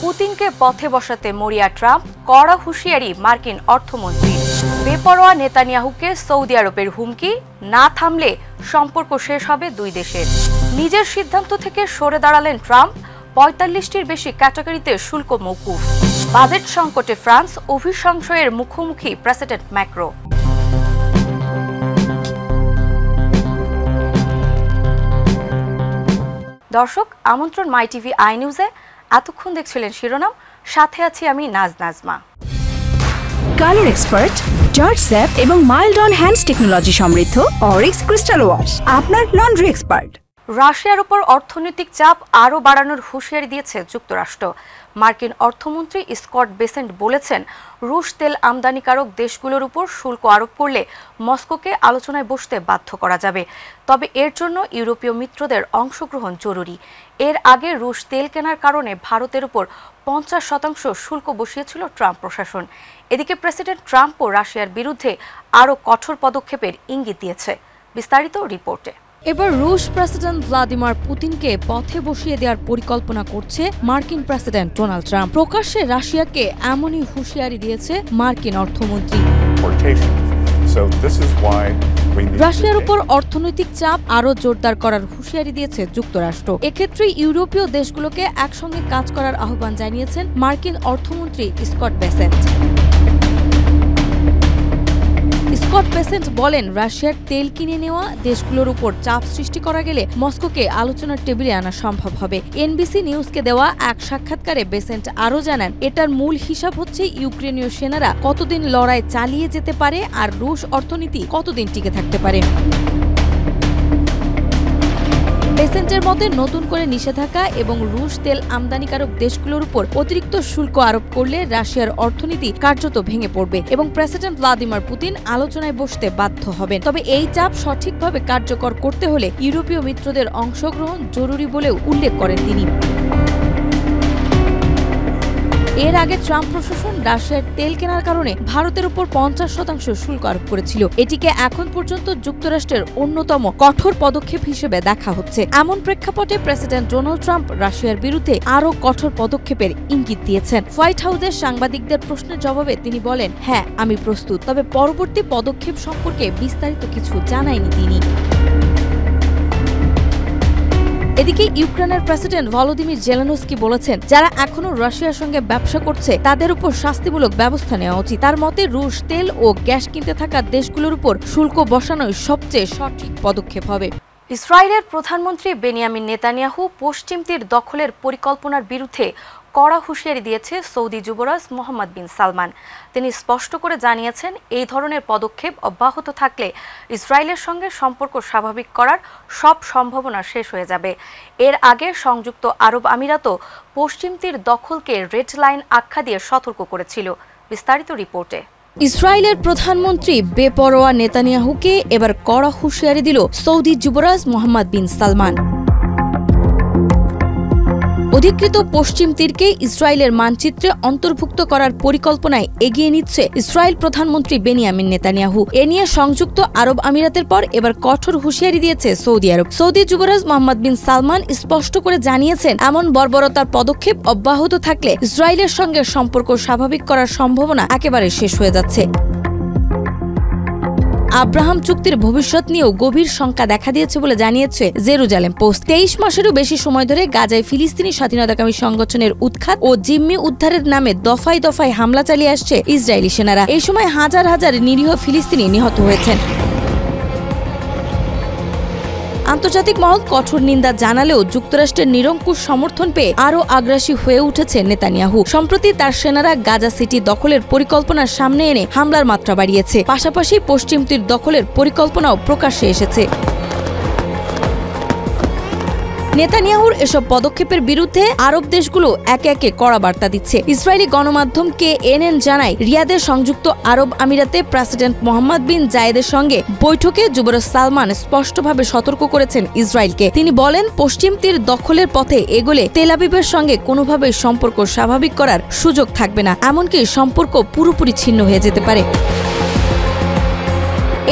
পুতিনকে পথে বসাতে মরিয়া ট্রাম্প, কড়া হুঁশিয়ারি মার্কিন অর্থমন্ত্রী। বেপরোয়া নেতানিয়াহুকে সৌদি আরবের হুমকি, না থামলে সম্পর্ক শেষ হবে দুই দেশের। নিজের সিদ্ধান্ত থেকে সরে দাঁড়ালেন ট্রাম্প, ৪৫টির বেশি ক্যাটাগরিতে শুল্ক মওকুফ। বাজেট সংকটে ফ্রান্স, অভিসংশয়ের মুখোমুখি প্রেসিডেন্ট ম্যাক্রো। দর্শক, আমন্ত্রণ মাই টিভি আই নিউজে। এতক্ষণ দেখছিলেন শিরোনাম, সাথে আছি আমি নাজমা। কালার এক্সপার্ট, জর্জ স্যাপ এবং মাইল্ড অন হ্যান্ডস টেকনোলজি সমৃদ্ধ অরিক্স ক্রিস্টাল ওয়াশ আপনার লন্ড্রি এক্সপার্ট। রাশিয়ার উপর অর্থনৈতিক চাপ আরও বাড়ানোর হুঁশিয়ারি দিয়েছে যুক্তরাষ্ট্র। মার্কিন অর্থমন্ত্রী স্কট বেসেন্ট বলেছেন, রুশ তেল আমদানিকারক দেশগুলোর উপর শুল্ক আরোপ করলে মস্কোকে আলোচনায় বসতে বাধ্য করা যাবে। তবে এর জন্য ইউরোপীয় মিত্রদের অংশগ্রহণ জরুরি। এর আগে রুশ তেল কেনার কারণে ভারতের উপর ৫০% শুল্ক বসিয়েছিল ট্রাম্প প্রশাসন। এদিকে প্রেসিডেন্ট ট্রাম্পও রাশিয়ার বিরুদ্ধে আরও কঠোর পদক্ষেপের ইঙ্গিত দিয়েছে। বিস্তারিত রিপোর্টে। এবার রুশ প্রেসিডেন্ট ভ্লাদিমির পুতিনকে পথে বসিয়ে দেওয়ার পরিকল্পনা করছে মার্কিন প্রেসিডেন্ট ডোনাল্ড ট্রাম্প। প্রকাশ্যে রাশিয়াকে এমনই হুঁশিয়ারি দিয়েছে মার্কিন অর্থমন্ত্রী। রাশিয়ার উপর অর্থনৈতিক চাপ আরও জোরদার করার হুঁশিয়ারি দিয়েছে যুক্তরাষ্ট্র। এক্ষেত্রে ইউরোপীয় দেশগুলোকে একসঙ্গে কাজ করার আহ্বান জানিয়েছেন মার্কিন অর্থমন্ত্রী স্কট বেসেন্ট। স্কট বেসেন্ট বলেন, রাশিয়ার তেল কিনে নেওয়া দেশগুলোর উপর চাপ সৃষ্টি করা গেলে মস্কোকে আলোচনার টেবিলে আনা সম্ভব হবে। এনবিসি নিউজকে দেওয়া এক সাক্ষাৎকারে বেসেন্ট আরও জানান, এটার মূল হিসাব হচ্ছে ইউক্রেনীয় সেনারা কতদিন লড়াই চালিয়ে যেতে পারে আর রুশ অর্থনীতি কতদিন টিকে থাকতে পারে। বেসেন্টের মতে, নতুন করে নিষেধাজ্ঞা এবং রুশ তেল আমদানিকারক দেশগুলোর উপর অতিরিক্ত শুল্ক আরোপ করলে রাশিয়ার অর্থনীতি কার্যত ভেঙে পড়বে এবং প্রেসিডেন্ট ভ্লাদিমির পুতিন আলোচনায় বসতে বাধ্য হবেন। তবে এই চাপ সঠিকভাবে কার্যকর করতে হলে ইউরোপীয় মিত্রদের অংশগ্রহণ জরুরি বলেও উল্লেখ করেন তিনি। এর আগে ট্রাম্প প্রশাসন রাশিয়ার তেল কেনার কারণে ভারতের উপর ৫০% শুল্ক আরোপ করেছিল। এটিকে এখন পর্যন্ত যুক্তরাষ্ট্রের অন্যতম কঠোর পদক্ষেপ হিসেবে দেখা হচ্ছে। এমন প্রেক্ষাপটে প্রেসিডেন্ট ডোনাল্ড ট্রাম্প রাশিয়ার বিরুদ্ধে আরও কঠোর পদক্ষেপের ইঙ্গিত দিয়েছেন। হোয়াইট হাউসের সাংবাদিকদের প্রশ্নের জবাবে তিনি বলেন, হ্যাঁ, আমি প্রস্তুত, তবে পরবর্তী পদক্ষেপ সম্পর্কে বিস্তারিত কিছু জানায়নি তিনি। এদিকে ইউক্রেনের প্রেসিডেন্ট ভলোদিমির জেলেনস্কি বলেছেন, যারা এখনো রাশিয়ার সঙ্গে ব্যবসা করছে তাদের উপর শাস্তিমূলক ব্যবস্থা নেওয়া উচিত। তার মতে, রুশ তেল ও গ্যাস কিনতে থাকা দেশগুলোর উপর শুল্ক বসানোই সবচেয়ে সঠিক পদক্ষেপ হবে। ইসরায়েলের প্রধানমন্ত্রী বেনিয়ামিন নেতানিয়াহু পশ্চিম তীর দখলের পরিকল্পনার বিরুদ্ধে কড়া হুঁশিয়ারি দিয়েছে সৌদি যুবরাজ মোহাম্মদ বিন সালমান। তিনি স্পষ্ট করে জানিয়েছেন, এই ধরনের পদক্ষেপ অব্যাহত থাকলে ইসরায়েলের সঙ্গে সম্পর্ক স্বাভাবিক করার সব সম্ভাবনা শেষ হয়ে যাবে। এর আগে সংযুক্ত আরব আমিরাতও পশ্চিম তীর দখলকে রেড লাইন আখ্যা দিয়ে সতর্ক করেছিল। বিস্তারিত রিপোর্টে। ইসরায়েলের প্রধানমন্ত্রী বেপরোয়া নেতানিয়াহুকে এবার কড়া হুঁশিয়ারি দিল সৌদি যুবরাজ মোহাম্মদ বিন সালমান। অধিকৃত পশ্চিম তীরকে ইসরায়েলের মানচিত্রে অন্তর্ভুক্ত করার পরিকল্পনায় এগিয়ে নিচ্ছে ইসরায়েল প্রধানমন্ত্রী বেনিয়ামিন নেতানিয়াহু। এ নিয়ে সংযুক্ত আরব আমিরাতের পর এবার কঠোর হুঁশিয়ারি দিয়েছে সৌদি আরব। সৌদি যুবরাজ মোহাম্মদ বিন সালমান স্পষ্ট করে জানিয়েছেন, এমন বর্বরতার পদক্ষেপ অব্যাহত থাকলে ইসরায়েলের সঙ্গে সম্পর্ক স্বাভাবিক করার সম্ভাবনা একেবারে শেষ হয়ে যাচ্ছে। আব্রাহাম চুক্তির ভবিষ্যৎ নিয়েও গভীর শঙ্কা দেখা দিয়েছে বলে জানিয়েছে জেরুজালেম পোস্ট। ২৩ মাসেরও বেশি সময় ধরে গাজায় ফিলিস্তিনি স্বাধীনতাকামী সংগঠনের উৎখাত ও জিম্মি উদ্ধারের নামে দফায় দফায় হামলা চালিয়ে আসছে ইসরায়েলি সেনারা। এই সময় হাজার হাজার নিরীহ ফিলিস্তিনি নিহত হয়েছেন। আন্তর্জাতিক মহল কঠোর নিন্দা জানালেও যুক্তরাষ্ট্রের নিরঙ্কুশ সমর্থন পেয়ে আরও আগ্রাসী হয়ে উঠেছে নেতানিয়াহু। সম্প্রতি তার সেনারা গাজা সিটি দখলের পরিকল্পনার সামনে এনে হামলার মাত্রা বাড়িয়েছে। পাশাপাশি পশ্চিম তীর দখলের পরিকল্পনাও প্রকাশ্যে এসেছে। নেতানিয়াহুর এসব পদক্ষেপের বিরুদ্ধে আরব দেশগুলো একে একে কড়া বার্তা দিচ্ছে। ইসরায়েলি গণমাধ্যম CNN জানায়, রিয়াদের সংযুক্ত আরব আমিরাতে প্রেসিডেন্ট মোহাম্মদ বিন জায়েদের সঙ্গে বৈঠকে যুবরাজ সালমান স্পষ্টভাবে সতর্ক করেছেন ইসরায়েলকে। তিনি বলেন, পশ্চিম তীর দখলের পথে এগোলে তেল আবিবের সঙ্গে কোনোভাবেই সম্পর্ক স্বাভাবিক করার সুযোগ থাকবে না, এমনকি সম্পর্ক পুরোপুরি ছিন্ন হয়ে যেতে পারে।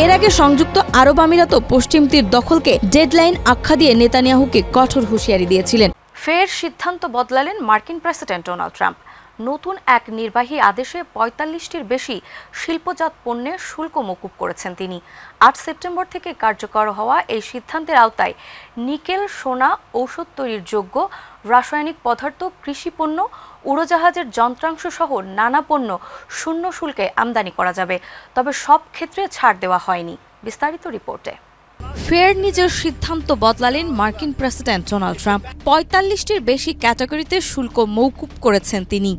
এর আগে সংযুক্ত আরব আমিরাতও পশ্চিম তীর দখলকে ডেডলাইন আখ্যা দিয়ে নেতানিয়াহুকে কঠোর হুঁশিয়ারি দিয়েছিলেন। ফের সিদ্ধান্ত বদলালেন মার্কিন প্রেসিডেন্ট ডোনাল্ড ট্রাম্প। নতুন এক নির্বাহী আদেশে ৪৫টির বেশি শিল্পজাত পণ্যের শুল্ক মকুব করেছেন তিনি। ৮ সেপ্টেম্বর থেকে কার্যকর হওয়া এই সিদ্ধান্তের আওতায় নিকেল, সোনা, ঔষধ তৈরির যোগ্য, রাসায়নিক পদার্থ, কৃষি পণ্য, উড়োজাহাজের যন্ত্রাংশ সহ নানা পণ্য শূন্য শুল্কে আমদানি করা যাবে। তবে সব ক্ষেত্রে ছাড় দেওয়া হয়নি। বিস্তারিত রিপোর্টে। ফের নিজের সিদ্ধান্ত বদলালেন মার্কিন প্রেসিডেন্ট ডোনাল্ড ট্রাম্প। ৪৫টির বেশি ক্যাটাগরিতে শুল্ক মওকুফ করেছেন তিনি।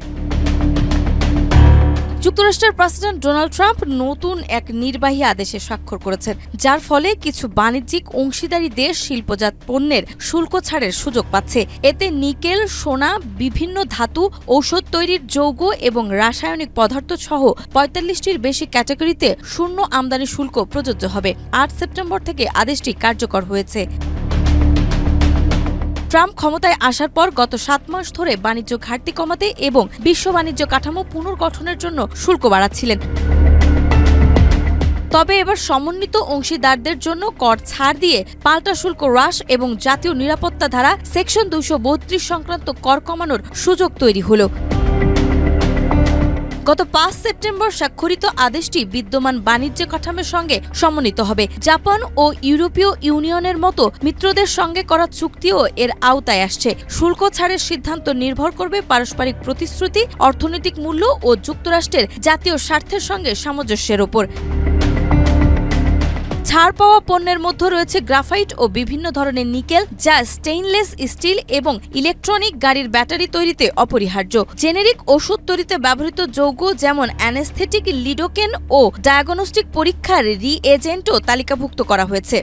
যুক্তরাষ্ট্রের প্রেসিডেন্ট ডোনাল্ড ট্রাম্প নতুন এক নির্বাহী আদেশে স্বাক্ষর করেছেন, যার ফলে কিছু বাণিজ্যিক অংশীদারি দেশ শিল্পজাত পণ্যের শুল্ক ছাড়ের সুযোগ পাচ্ছে। এতে নিকেল, সোনা, বিভিন্ন ধাতু, ঔষধ তৈরির যৌগ এবং রাসায়নিক পদার্থ সহ ৪৫টির বেশি ক্যাটাগরিতে শূন্য আমদানি শুল্ক প্রযোজ্য হবে। ৮ সেপ্টেম্বর থেকে আদেশটি কার্যকর হয়েছে। ট্রাম্প ক্ষমতায় আসার পর গত ৭ মাস ধরে বাণিজ্য ঘাটতি কমাতে এবং বিশ্ব বাণিজ্য কাঠামো পুনর্গঠনের জন্য শুল্ক বাড়াচ্ছিলেন। তবে এবার সমন্বিত অংশীদারদের জন্য কর ছাড় দিয়ে পাল্টা শুল্ক হ্রাস এবং জাতীয় নিরাপত্তা ধারা সেকশন ২৩২ সংক্রান্ত কর কমানোর সুযোগ তৈরি হলো। গত ৫ সেপ্টেম্বর স্বাক্ষরিত আদেশটি বিদ্যমান বাণিজ্য কাঠামোর সঙ্গে সমন্বিত হবে। জাপান ও ইউরোপীয় ইউনিয়নের মতো মিত্রদের সঙ্গে করা চুক্তিও এর আওতায় আসছে। শুল্ক ছাড়ের সিদ্ধান্ত নির্ভর করবে পারস্পরিক প্রতিশ্রুতি, অর্থনৈতিক মূল্য ও যুক্তরাষ্ট্রের জাতীয় স্বার্থের সঙ্গে সামঞ্জস্যের ওপর। ছাড় পাওয়া পণ্যের মধ্যে রয়েছে গ্রাফাইট ও বিভিন্ন ধরনের নিকেল, যা স্টেইনলেস স্টিল এবং ইলেকট্রনিক গাড়ির ব্যাটারি তৈরিতে অপরিহার্য। জেনেরিক ওষুধ তৈরিতে ব্যবহৃত যৌগ যেমন অ্যানেস্থেটিক, লিডোকেন ও ডায়াগনস্টিক পরীক্ষার রি-এজেন্টও তালিকাভুক্ত করা হয়েছে।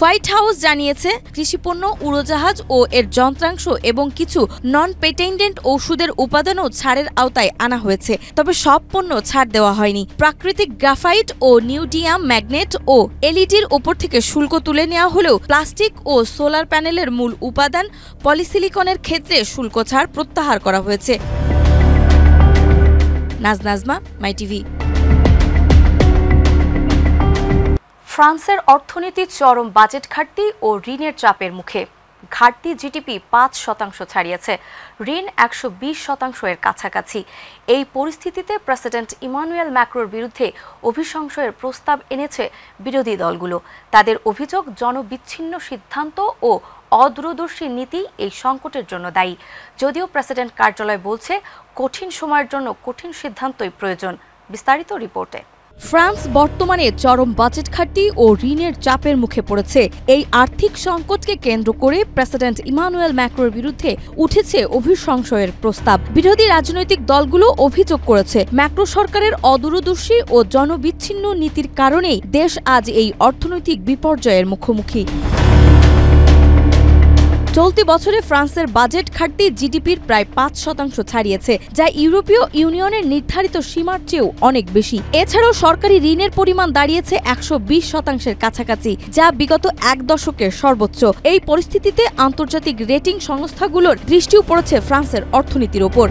হোয়াইট হাউস জানিয়েছে, কৃষিপণ্য, উড়োজাহাজ ও এর যন্ত্রাংশ এবং কিছু নন পেটেন্টেড ওষুধের উপাদানও ছাড়ের আওতায় আনা হয়েছে। তবে সব পণ্য ছাড় দেওয়া হয়নি। প্রাকৃতিক গ্রাফাইট ও নিউডিয়াম ম্যাগনেট ও এলইডির ওপর থেকে শুল্ক তুলে নেওয়া হলেও প্লাস্টিক ও সোলার প্যানেলের মূল উপাদান পলিসিলিকনের ক্ষেত্রে শুল্ক ছাড় প্রত্যাহার করা হয়েছে। নাজমা, মাই টিভি। ফ্রান্সের অর্থনীতি চরম বাজেট ঘাটতি ও ঋণের চাপের মুখে। ঘাটতি জিডিপি ৫% ছাড়িয়েছে, ঋণ ১২০% কাছাকাছি। এই পরিস্থিতিতে প্রেসিডেন্ট ইমানুয়েল ম্যাক্রোর বিরুদ্ধে অভিশংসনের প্রস্তাব এনেছে বিরোধী দলগুলো। তাদের অভিযোগ, জনবিচ্ছিন্ন সিদ্ধান্ত ও অদূরদর্শী নীতি এই সংকটের জন্য দায়ী। যদিও প্রেসিডেন্ট কার্যালয় বলছে, কঠিন সময়ের জন্য কঠিন সিদ্ধান্তই প্রয়োজন। বিস্তারিত রিপোর্টে। ফ্রান্স বর্তমানে চরম বাজেট ঘাটতি ও ঋণের চাপের মুখে পড়েছে। এই আর্থিক সংকটকে কেন্দ্র করে প্রেসিডেন্ট ইমানুয়েল ম্যাক্রোর বিরুদ্ধে উঠেছে অভিশংসনের প্রস্তাব। বিরোধী রাজনৈতিক দলগুলো অভিযোগ করেছে, ম্যাক্রো সরকারের অদূরদর্শী ও জনবিচ্ছিন্ন নীতির কারণেই দেশ আজ এই অর্থনৈতিক বিপর্যয়ের মুখোমুখি। চলতি বছরে ফ্রান্সের বাজেট ঘাটতি জিডিপির প্রায় ৫% ছাড়িয়েছে, যা ইউরোপীয় ইউনিয়নের নির্ধারিত সীমার চেয়েও অনেক বেশি। এছাড়াও সরকারি ঋণের পরিমাণ দাঁড়িয়েছে ১২০%-এর কাছাকাছি, যা বিগত এক দশকের সর্বোচ্চ। এই পরিস্থিতিতে আন্তর্জাতিক রেটিং সংস্থাগুলোর দৃষ্টিও পড়েছে ফ্রান্সের অর্থনীতির ওপর।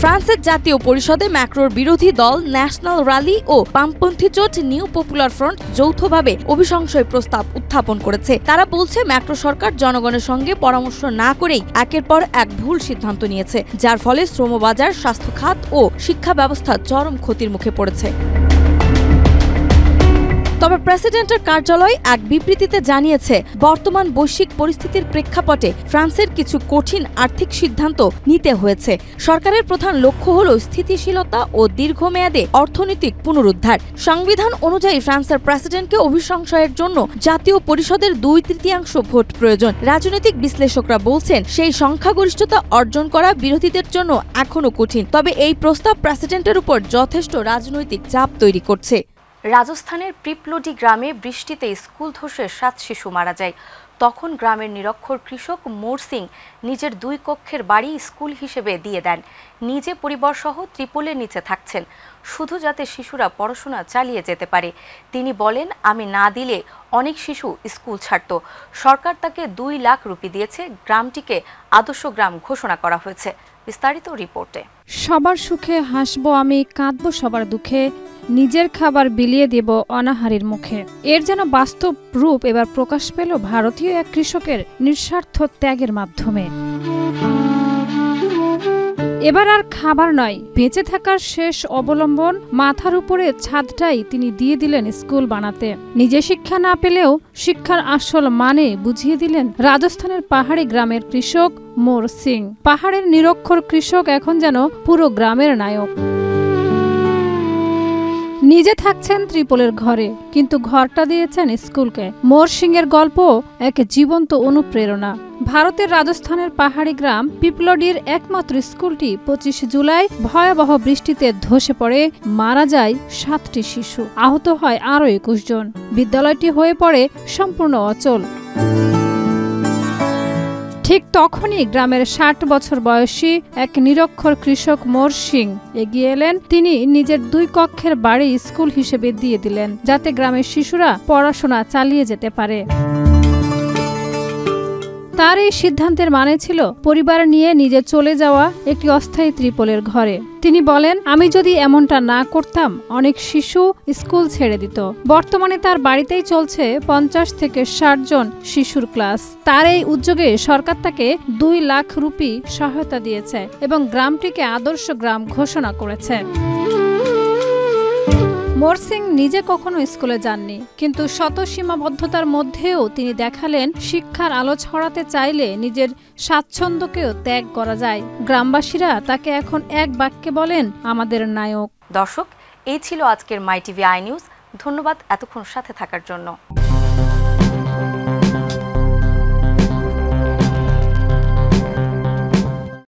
ফ্রান্সের জাতীয় পরিষদে ম্যাক্রোর বিরোধী দল ন্যাশনাল র্যালি ও বামপন্থী জোট নিউ পপুলার ফ্রন্ট যৌথভাবে অভিশংসয় প্রস্তাব উত্থাপন করেছে। তারা বলছে, ম্যাক্রো সরকার জনগণের সঙ্গে পরামর্শ না করেই একের পর এক ভুল সিদ্ধান্ত নিয়েছে, যার ফলে শ্রমবাজার, স্বাস্থ্য খাত ও শিক্ষা ব্যবস্থা চরম ক্ষতির মুখে পড়েছে। তবে প্রেসিডেন্টের কার্যালয় এক বিবৃতিতে জানিয়েছে, বর্তমান বৈশ্বিক পরিস্থিতির প্রেক্ষাপটে ফ্রান্সের কিছু কঠিন আর্থিক সিদ্ধান্ত নিতে হয়েছে। সরকারের প্রধান লক্ষ্য হল স্থিতিশীলতা ও দীর্ঘমেয়াদে অর্থনৈতিক পুনরুদ্ধার। সংবিধান অনুযায়ী ফ্রান্সের প্রেসিডেন্টকে অভিশংসনের জন্য জাতীয় পরিষদের ২/৩ ভোট প্রয়োজন। রাজনৈতিক বিশ্লেষকরা বলছেন, সেই সংখ্যাগরিষ্ঠতা অর্জন করা বিরোধীদের জন্য এখনও কঠিন। তবে এই প্রস্তাব প্রেসিডেন্টের উপর যথেষ্ট রাজনৈতিক চাপ তৈরি করছে। রাজস্থানের পিপলোডি গ্রামে বৃষ্টিতে স্কুল ধসে ৭ শিশু মারা যায়। তখন গ্রামের নিরক্ষর কৃষক মোর সিং নিজের ২ কক্ষের বাড়ি স্কুল হিসেবে দিয়ে দেন। নিজে পরিবারসহ ত্রিপলের নিচে থাকছেন, শুধু যাতে শিশুরা পড়াশোনা চালিয়ে যেতে পারে। তিনি বলেন, আমি না দিলে অনেক শিশু স্কুল ছাড়ত। সরকার তাকে ২ লাখ রুপি দিয়েছে। গ্রামটিকে আদর্শ গ্রাম ঘোষণা করা হয়েছে। বিস্তারিত রিপোর্টে। সবার সুখে হাসবো আমি, কাঁদবো সবার দুঃখে, নিজের খাবার বিলিয়ে দেব অনাহারীর মুখে। এর যেন বাস্তব রূপ এবার প্রকাশ পেল ভারতীয় এক কৃষকের নিঃস্বার্থ ত্যাগের মাধ্যমে। এবার আর খাবার নয়, বেঁচে থাকার শেষ অবলম্বন, মাথার উপরে ছাদটাই তিনি দিয়ে দিলেন স্কুল বানাতে। নিজে শিক্ষা না পেলেও শিক্ষার আসল মানে বুঝিয়ে দিলেন রাজস্থানের পাহাড়ি গ্রামের কৃষক মোর সিং। পাহাড়ের নিরক্ষর কৃষক এখন যেন পুরো গ্রামের নায়ক। নিজে থাকছেন ত্রিপলের ঘরে, কিন্তু ঘরটা দিয়েছেন স্কুলকে। মোর সিং এর গল্প এক জীবন্ত অনুপ্রেরণা। ভারতের রাজস্থানের পাহাড়ি গ্রাম পিপলডির একমাত্র স্কুলটি 25 জুলাই ভয়াবহ বৃষ্টিতে ধসে পড়ে, মারা যায় 7টি শিশু, আহত হয় আরও 21 জন। বিদ্যালয়টি হয়ে পড়ে সম্পূর্ণ অচল। ঠিক তখনই গ্রামের 60 বছর বয়সী এক নিরক্ষর কৃষক মোর সিং এগিয়ে এলেন। তিনি নিজের 2 কক্ষের বাড়ি স্কুল হিসেবে দিয়ে দিলেন, যাতে গ্রামের শিশুরা পড়াশোনা চালিয়ে যেতে পারে। তার এই সিদ্ধান্তের মানে ছিল পরিবার নিয়ে নিজে চলে যাওয়া একটি অস্থায়ী ত্রিপলের ঘরে। তিনি বলেন, আমি যদি এমনটা না করতাম অনেক শিশু স্কুল ছেড়ে দিত। বর্তমানে তার বাড়িতেই চলছে 50 থেকে 60 জন শিশুর ক্লাস। তার এই উদ্যোগে সরকার তাকে 2 লাখ রুপি সহায়তা দিয়েছে এবং গ্রামটিকে আদর্শ গ্রাম ঘোষণা করেছে। মোর সিং নিজে কখনো স্কুলে যাননি, কিন্তু শত সীমাবদ্ধতার মধ্যেও তিনি দেখালেন শিক্ষার আলো ছড়াতে চাইলে নিজের স্বাচ্ছন্দ্যকেও ত্যাগ করা যায়। গ্রামবাসীরা তাকে এখন এক বাক্যে বলেন, আমাদের নায়ক। দর্শক, এই ছিল আজকের মাই টিভি আই নিউজ। ধন্যবাদ এতক্ষণ সাথে থাকার জন্য।